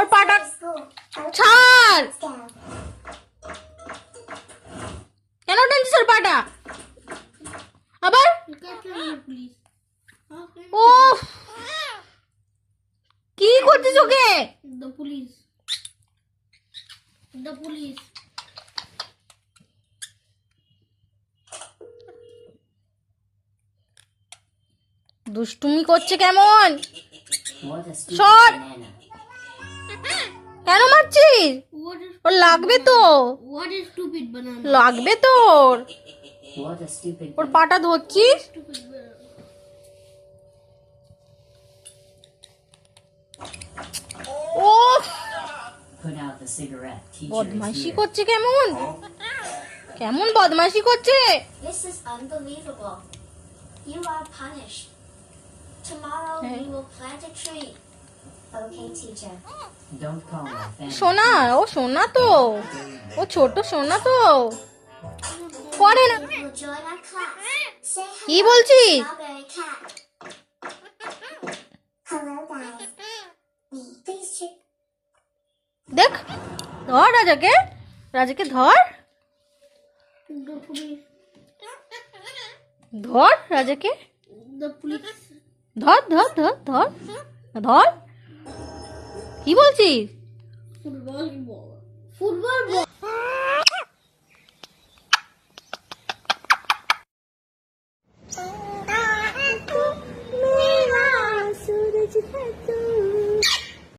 ওর পাটা ছাড়, কেন টানছিস ওর পাটা আবার? ও কি করছিস ওকে? The police. দুষ্টুমি করছে কেমন? শট, কেন মারছিস? ওর লাগবে তো, What is stupid banana? লাগবে তোর। ওর পাটা ধরছিস? ও বদমাইশি করছে কেমন, কেমন বদমাইশি করছে। This is unbelievable. You are punished. Tomorrow we will plant a tree. Okay, teacher. Don't call my family. সোনা, ও সোনা তো, ও ছোট সোনা তো, পড়ে না। Will join our class. Say কি বলছিস? strawberry cat. Hello, guys. Me, please check. দেখ, ধর রাজাকে, রাজাকে ধর, The police. ধর রাজাকে, The police. ধর ধর ধর ধর ধর। কি বলছিস? Football ball. Football ball.